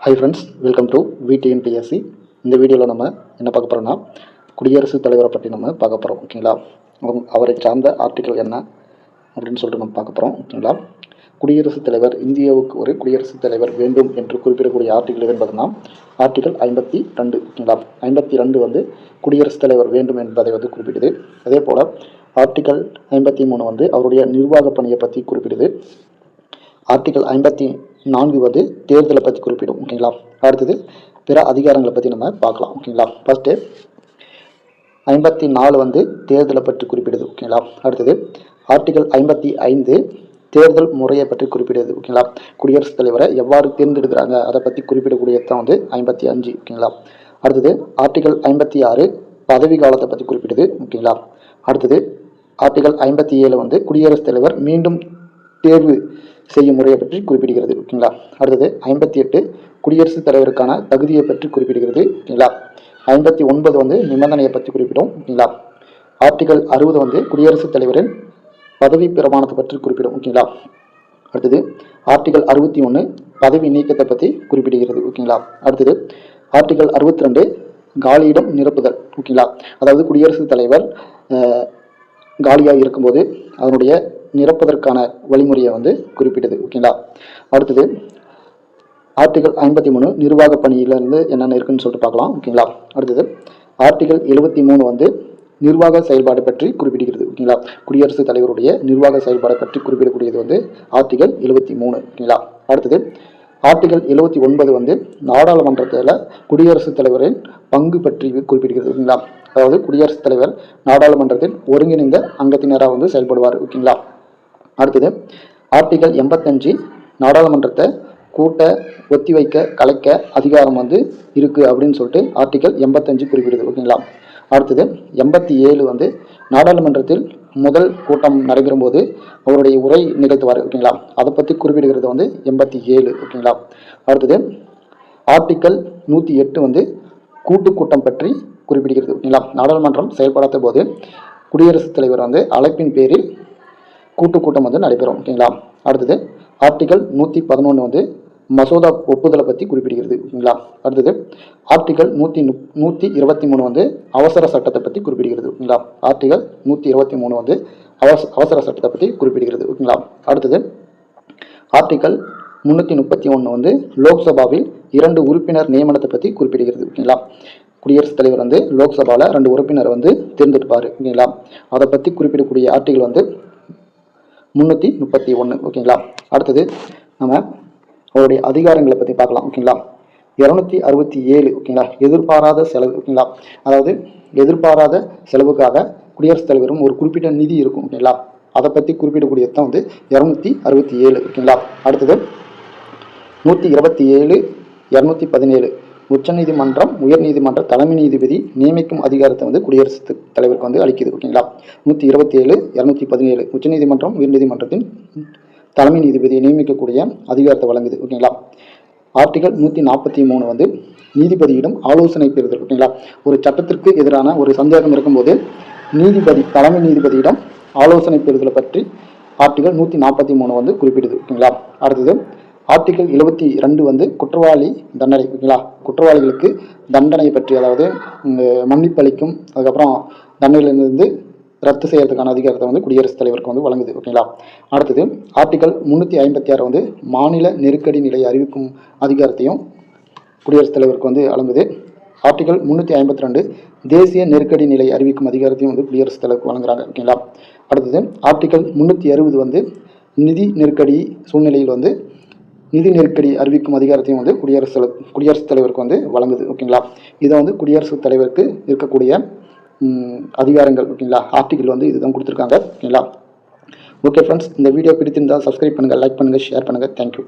Hi friends, welcome to VTNPSC. இந்த வீடியோவில் நம்ம என்ன பார்க்க போகிறோம்னா, குடியரசுத் தலைவரை பற்றி நம்ம பார்க்க போகிறோம். ஓகேங்களா, அவரை சார்ந்த ஆர்டிக்கல் என்ன அப்படின்னு சொல்லிட்டு நம்ம பார்க்க போகிறோம். ஓகேங்களா, குடியரசுத் தலைவர், இந்தியாவுக்கு ஒரு குடியரசுத் தலைவர் வேண்டும் என்று குறிப்பிடக்கூடிய ஆர்டிக்கல் எதுன்னு பார்த்தோம்னா ஆர்டிக்கல் 52. ஓகேங்களா, 52 வந்து குடியரசுத் தலைவர் வேண்டும் என்பதை வந்து குறிப்பிடுது. அதே போல் ஆர்டிக்கல் 53 வந்து அவருடைய நிர்வாக பணியை பற்றி குறிப்பிடுது. ஆர்டிக்கல் 54 வந்து தேர்தலை பற்றி குறிப்பிடும். ஓகேங்களா, அடுத்தது பிற அதிகாரங்களை பற்றி நம்ம பார்க்கலாம். ஓகேங்களா, ஃபஸ்ட்டு 54 வந்து தேர்தலை பற்றி குறிப்பிடுது. ஓகேங்களா, அடுத்தது ஆர்டிக்கல் 55 தேர்தல் முறையை பற்றி குறிப்பிடுது. ஓகேங்களா, குடியரசுத் தலைவரை எவ்வாறு தேர்ந்தெடுக்கிறாங்க அதை பற்றி குறிப்பிடக்கூடியதான் வந்து 55. ஓகேங்களா, அடுத்தது ஆர்டிக்கல் 56 பதவி காலத்தை பற்றி குறிப்பிடுது. ஓகேங்களா, அடுத்தது ஆர்டிக்கல் 57 வந்து குடியரசுத் தலைவர் மீண்டும் தேர்வு செய்யும் முறையை பற்றி குறிப்பிடுகிறது. ஓகேங்களா, அடுத்தது 58 குடியரசுத் தலைவருக்கான தகுதியை பற்றி குறிப்பிடுகிறது. ஓகேங்களா, 59 வந்து நிபந்தனையை பற்றி குறிப்பிடும். ஓகேங்களா, ஆர்டிக்கல் 60 வந்து குடியரசுத் தலைவரின் பதவி பிரமாணத்தை பற்றி குறிப்பிடும். ஓகேங்களா, அடுத்தது ஆர்டிக்கல் 61 பதவி நீக்கத்தை பற்றி குறிப்பிடுகிறது. ஓகேங்களா, அடுத்தது ஆர்டிக்கல் 62 காலியிடம் நிரப்புதல். ஓகேங்களா, அதாவது குடியரசுத் தலைவர் காலியாக இருக்கும்போது அதனுடைய நிரப்புவதற்கான வழிமுறையை வந்து குறிப்பிடுது. ஓகேங்களா, அடுத்தது ஆர்டிகல் 53 நிர்வாக பணியிலிருந்து என்னென்ன இருக்குன்னு சொல்லிட்டு பார்க்கலாம். ஓகேங்களா, அடுத்தது ஆர்டிகல் 73 வந்து நிர்வாக செயல்பாடு பற்றி குறிப்பிடுகிறது. ஓகேங்களா, குடியரசுத் தலைவருடைய நிர்வாக செயல்பாடை பற்றி குறிப்பிடக்கூடியது வந்து ஆர்டிகல் 73. ஓகேங்களா, அடுத்தது ஆர்டிகல் 79 வந்து நாடாளுமன்றத்தில் குடியரசுத் தலைவரின் பங்கு பற்றி குறிப்பிடுகிறது. ஓகேங்களா, அதாவது குடியரசுத் தலைவர் நாடாளுமன்றத்தில் ஒருங்கிணைந்த அங்கத்தினராக வந்து செயல்படுவார். ஓகேங்களா, அடுத்தது ஆர்டிகல் 85 நாடாளுமன்றத்தை கூட்ட, ஒத்திவைக்க, கலைக்க அதிகாரம் வந்து இருக்குது அப்படின்னு சொல்லிட்டு ஆர்டிகல் 85 குறிப்பிடுது. ஓகேங்களா, அடுத்தது 87 வந்து நாடாளுமன்றத்தில் முதல் கூட்டம் நடைபெறும் போது அவருடைய உரை நிகழ்த்துவார். ஓகேங்களா, அதை பற்றி குறிப்பிடுகிறது வந்து 87. ஓகேங்களா, அடுத்தது ஆர்டிக்கல் 108 வந்து கூட்டுக்கூட்டம் பற்றி குறிப்பிடுகிறது. ஓகேங்களா, நாடாளுமன்றம் செயல்படாத போது குடியரசுத் தலைவர் வந்து அழைப்பின் பேரில் கூட்டுக்கூட்டம் வந்து நடைபெறும். ஓகேங்களா, அடுத்தது ஆர்டிக்கல் 111 வந்து மசோதா ஒப்புதலை பற்றி குறிப்பிடுகிறது. ஓகேங்களா, அடுத்தது ஆர்டிக்கல் 123 வந்து அவசர சட்டத்தை பற்றி குறிப்பிடுகிறது. ஓகேங்களா, ஆர்டிக்கல் 123 வந்து அவசர சட்டத்தை பற்றி குறிப்பிடுகிறது. ஓகேங்களா, அடுத்தது ஆர்டிக்கல் 331 வந்து லோக்சபாவில் 2 உறுப்பினர் நியமனத்தை பற்றி குறிப்பிடுகிறது. ஓகேங்களா, குடியரசுத் தலைவர் வந்து லோக்சபாவில் 2 உறுப்பினர் வந்து தேர்ந்தெடுப்பார். ஓகேங்களா, அதை பற்றி குறிப்பிடக்கூடிய ஆர்டிக்கல் வந்து 331. ஓகேங்களா, அடுத்தது நம்ம அவருடைய அதிகாரங்களை பற்றி பார்க்கலாம். ஓகேங்களா, 267. ஓகேங்களா, எதிர்பாராத செலவு. ஓகேங்களா, அதாவது எதிர்பாராத செலவுக்காக குடியரசுத் தலைவரும் ஒரு குறிப்பிட்ட நிதி இருக்கும். ஓகேங்களா, அதை பற்றி குறிப்பிடக்கூடியது தான் வந்து 267. ஓகேங்களா, அடுத்தது 127, 217 உச்சநீதிமன்றம், உயர்நீதிமன்ற தலைமை நீதிபதி நியமிக்கும் அதிகாரத்தை வந்து குடியரசுத் தலைவருக்கு வந்து அளிக்குது. ஓகேங்களா, 127, 217 உச்சநீதிமன்றம், உயர்நீதிமன்றத்தின் தலைமை நீதிபதியை நியமிக்கக்கூடிய அதிகாரத்தை வழங்குது. ஓகேங்களா, ஆர்டிகல் 143 வந்து நீதிபதியிடம் ஆலோசனை பெறுதல். ஓகேங்களா, ஒரு சட்டத்திற்கு எதிரான ஒரு சந்தேகம் இருக்கும்போது தலைமை நீதிபதியிடம் ஆலோசனை பெறுதலை பற்றி ஆர்டிகல் 143 வந்து குறிப்பிடுது. ஓகேங்களா, அடுத்தது ஆர்டிகல் 72 வந்து குற்றவாளி தண்டனை. ஓகேங்களா, குற்றவாளிகளுக்கு தண்டனையை பற்றி, அதாவது மன்னிப்பளிக்கும், அதுக்கப்புறம் தண்டனையிலிருந்து ரத்து செய்யறதுக்கான அதிகாரத்தை வந்து குடியரசுத் தலைவருக்கு வந்து வழங்குது. ஓகேங்களா, அடுத்தது ஆர்டிகல் 356 வந்து மாநில நெருக்கடி நிலை அறிவிக்கும் அதிகாரத்தையும் குடியரசுத் தலைவருக்கு வந்து வழங்குது. ஆர்டிகல் 352 தேசிய நெருக்கடி நிலை அறிவிக்கும் அதிகாரத்தையும் வந்து குடியரசுத் தலைவருக்கு வழங்குறாங்க. ஓகேங்களா, அடுத்தது ஆர்டிகல் 360 வந்து நிதி நெருக்கடி சூழ்நிலையில் வந்து நிதி நெருக்கடி அறிவிக்கும் அதிகாரத்தையும் வந்து குடியரசுத் தலைவருக்கு வந்து வழங்குது. ஓகேங்களா, இதை வந்து குடியரசுத் தலைவருக்கு இருக்கக்கூடிய அதிகாரங்கள். ஓகேங்களா, ஆர்டிகல் வந்து இதுதான் கொடுத்துருக்காங்க. ஓகேங்களா, ஓகே ஃப்ரெண்ட்ஸ், இந்த வீடியோ பிடித்திருந்தால் சப்ஸ்கிரைப் பண்ணுங்கள், லைக் பண்ணுங்கள், ஷேர் பண்ணுங்கள். தேங்க்யூ.